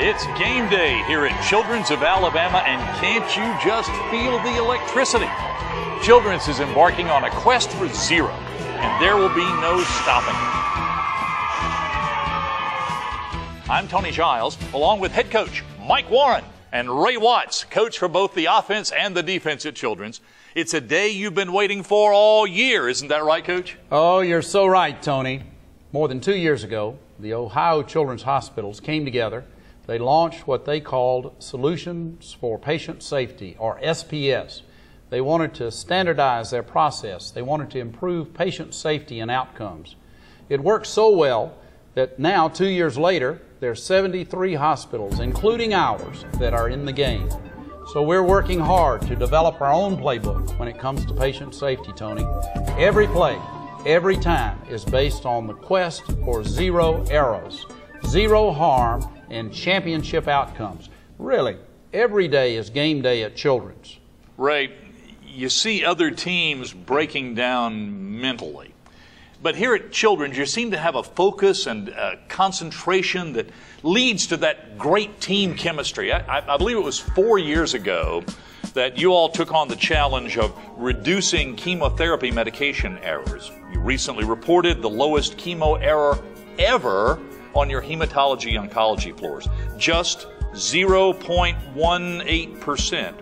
It's game day here at Children's of Alabama, and can't you just feel the electricity? Children's is embarking on a quest for zero, and there will be no stopping it. I'm Tony Giles, along with head coach Mike Warren and Ray Watts, coach for both the offense and the defense at Children's. It's a day you've been waiting for all year, isn't that right, Coach? Oh, you're so right, Tony. More than 2 years ago, the Ohio Children's Hospitals came together. They launched what they called Solutions for Patient Safety, or SPS. They wanted to standardize their process. They wanted to improve patient safety and outcomes. It worked so well that now, 2 years later, there are 73 hospitals, including ours, that are in the game. So we're working hard to develop our own playbook when it comes to patient safety, Tony. Every play, every time is based on the quest for zero errors, zero harm, and championship outcomes. Really, every day is game day at Children's. Ray, you see other teams breaking down mentally. But here at Children's, you seem to have a focus and a concentration that leads to that great team chemistry. I believe it was 4 years ago that you all took on the challenge of reducing chemotherapy medication errors. You recently reported the lowest chemo error ever on your hematology-oncology floors, just 0.18%.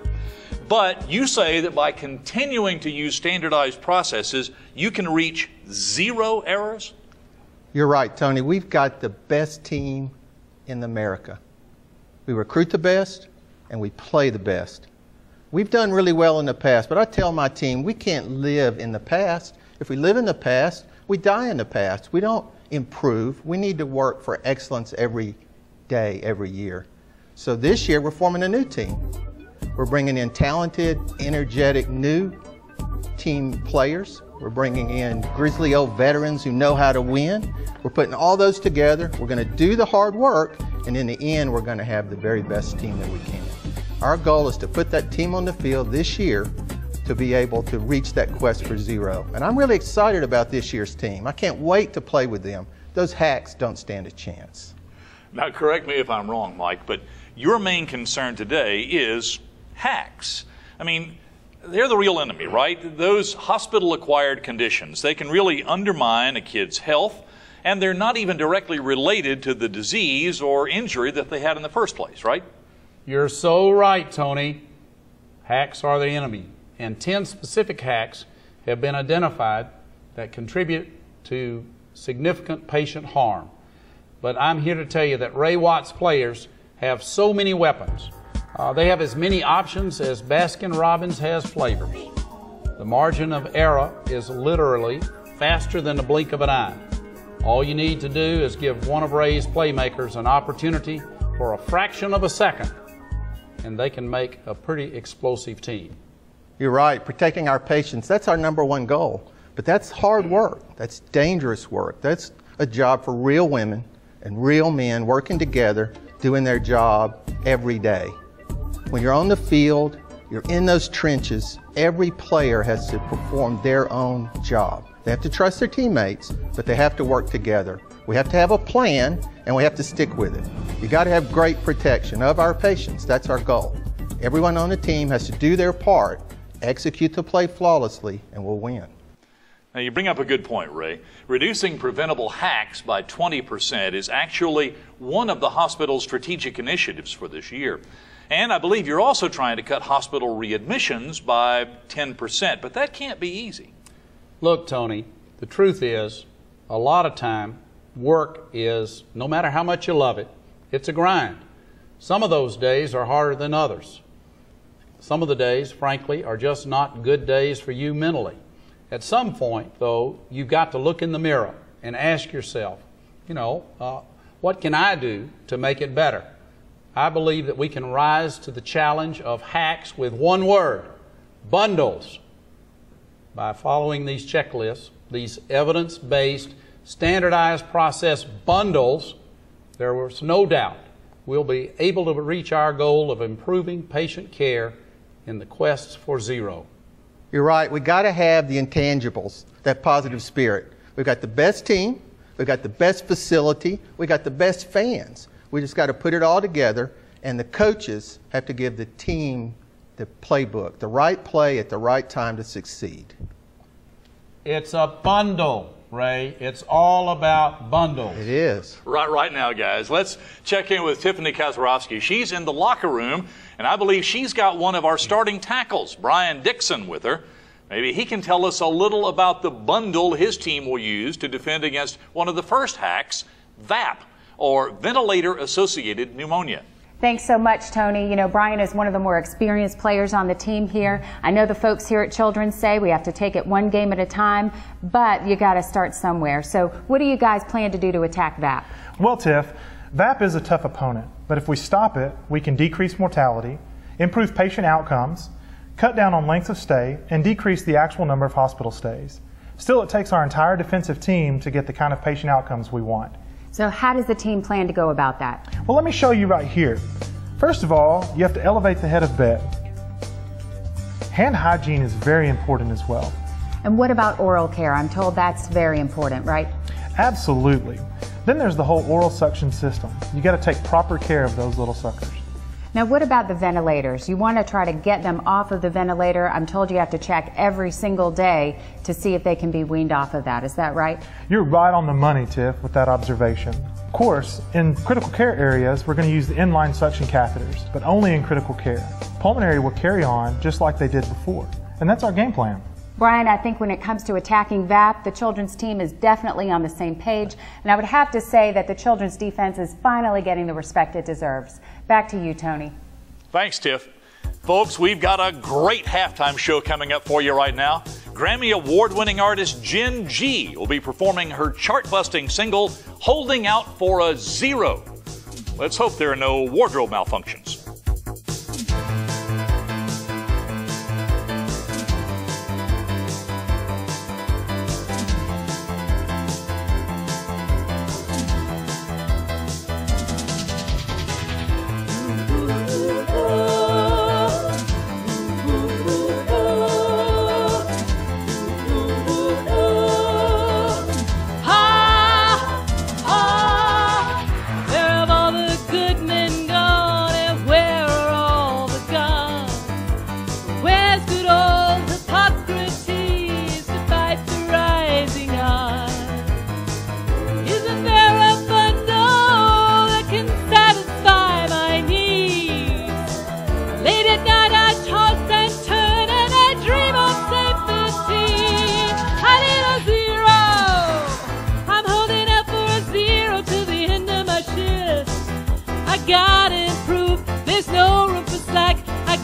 But you say that by continuing to use standardized processes, you can reach zero errors? You're right, Tony. We've got the best team in America. We recruit the best, and we play the best. We've done really well in the past, but I tell my team, we can't live in the past. If we live in the past, we die in the past. We don't improve. We need to work for excellence every day, every year. So this year, we're forming a new team. We're bringing in talented, energetic, new team players. We're bringing in grizzly old veterans who know how to win. We're putting all those together. We're going to do the hard work, and in the end, we're going to have the very best team that we can. Our goal is to put that team on the field this year to be able to reach that quest for zero. And I'm really excited about this year's team. I can't wait to play with them. Those hacks don't stand a chance. Now, correct me if I'm wrong, Mike, but your main concern today is hacks. I mean, they're the real enemy, right? Those hospital-acquired conditions, they can really undermine a kid's health, and they're not even directly related to the disease or injury that they had in the first place, right? You're so right, Tony. Hacks are the enemy, and 10 specific hacks have been identified that contribute to significant patient harm. But I'm here to tell you that Ray Watts players have so many weapons. They have as many options as Baskin-Robbins has flavors. The margin of error is literally faster than the blink of an eye. All you need to do is give one of Ray's playmakers an opportunity for a fraction of a second, and they can make a pretty explosive team. You're right. Protecting our patients, that's our #1 goal. But that's hard work. That's dangerous work. That's a job for real women and real men working together, doing their job every day. When you're on the field, you're in those trenches, every player has to perform their own job. They have to trust their teammates, but they have to work together. We have to have a plan, and we have to stick with it. You got to have great protection of our patients. That's our goal. Everyone on the team has to do their part, execute the play flawlessly, and we'll win. Now, you bring up a good point, Ray. Reducing preventable hacks by 20% is actually one of the hospital's strategic initiatives for this year. And I believe you're also trying to cut hospital readmissions by 10%, but that can't be easy. Look, Tony, the truth is, a lot of time, work is, no matter how much you love it, it's a grind. Some of those days are harder than others. Some of the days, frankly, are just not good days for you mentally. At some point, though, you've got to look in the mirror and ask yourself, what can I do to make it better? I believe that we can rise to the challenge of hacks with one word: bundles. By following these checklists, these evidence-based, standardized process bundles, there was no doubt we'll be able to reach our goal of improving patient care in the quest for zero. You're right. We got to have the intangibles, that positive spirit. We've got the best team. We've got the best facility. We've got the best fans. We just got to put it all together, and the coaches have to give the team the playbook, the right play at the right time to succeed. It's a bundle, Ray. It's all about bundles. It is. Right now, guys. Let's check in with Tiffany Kazarowski. She's in the locker room, and I believe she's got one of our starting tackles, Brian Dixon, with her. Maybe he can tell us a little about the bundle his team will use to defend against one of the first hacks, VAP, or ventilator-associated pneumonia. Thanks so much, Tony. You know, Brian is one of the more experienced players on the team here. I know the folks here at Children's say we have to take it one game at a time, but you got to start somewhere. So what do you guys plan to do to attack VAP? Well, Tiff, VAP is a tough opponent, but if we stop it, we can decrease mortality, improve patient outcomes, cut down on length of stay, and decrease the actual number of hospital stays. Still, it takes our entire defensive team to get the kind of patient outcomes we want. So how does the team plan to go about that? Well, let me show you right here. First of all, you have to elevate the head of bed. Hand hygiene is very important as well. And what about oral care? I'm told that's very important, right? Absolutely. Then there's the whole oral suction system. You got to take proper care of those little suckers. Now, what about the ventilators? You want to try to get them off of the ventilator. I'm told you have to check every single day to see if they can be weaned off of that. Is that right? You're right on the money, Tiff, with that observation. Of course, in critical care areas, we're going to use the inline suction catheters, but only in critical care. Pulmonary will carry on just like they did before, and that's our game plan. Brian, I think when it comes to attacking VAP, the children's team is definitely on the same page, and I would have to say that the children's defense is finally getting the respect it deserves. Back to you, Tony. Thanks, Tiff. Folks, we've got a great halftime show coming up for you right now. Grammy Award-winning artist Jen G will be performing her chart-busting single, Holding Out for a Zero. Let's hope there are no wardrobe malfunctions.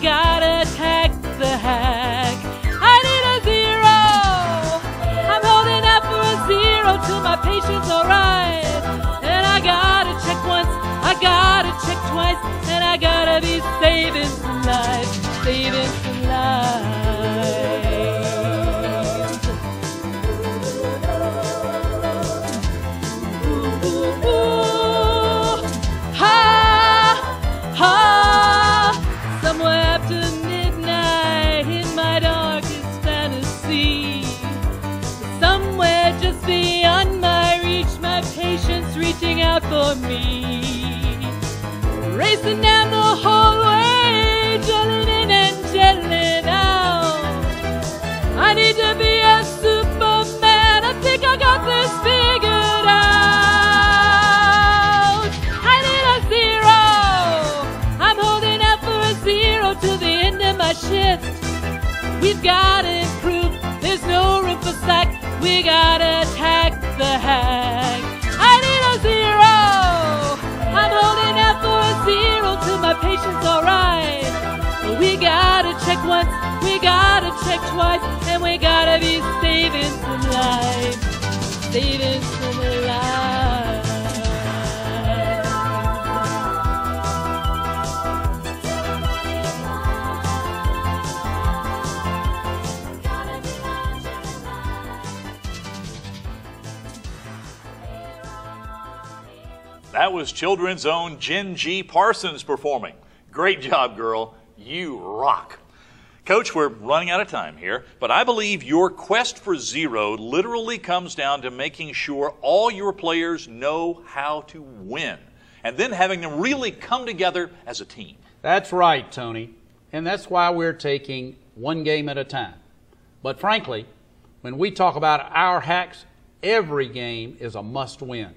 Gotta attack the hack. I need a zero. I'm holding out for a zero till my patient's alright. And I gotta check once, I gotta check twice, and I gotta be saving some lives, saving some lives. Ooh, ooh, ooh. Ha, ha. Somewhere after midnight in my darkest fantasy, somewhere just beyond my reach, my patient's reaching out for me. Racing down the hallway, gelling in and gelling out. I need to be a Superman, I think I got this figured out. I need a zero. I'm holding out for a zero till the end of my shift. We've got to improve, there's no room for slack. We gotta attack the hack. I need a zero. I'm holding out for a zero till my patient's alright. We gotta check once, we gotta check twice, and we gotta be saving some lives, saving some lives. That was Children's own Jen G. Parsons performing. Great job, girl. You rock. Coach, we're running out of time here, but I believe your quest for zero literally comes down to making sure all your players know how to win. and then having them really come together as a team. That's right, Tony. And that's why we're taking one game at a time. But frankly, when we talk about our hacks, every game is a must-win.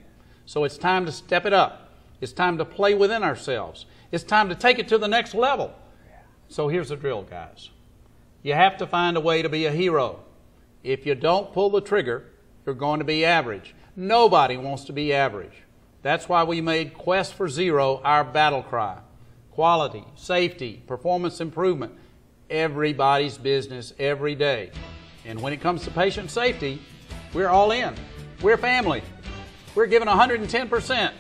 So it's time to step it up. It's time to play within ourselves. It's time to take it to the next level. So here's the drill, guys. You have to find a way to be a hero. If you don't pull the trigger, you're going to be average. Nobody wants to be average. That's why we made Quest for Zero our battle cry. Quality, safety, performance improvement, everybody's business every day. And when it comes to patient safety, we're all in. We're family. We're giving 110%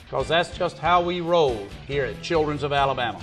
because that's just how we roll here at Children's of Alabama.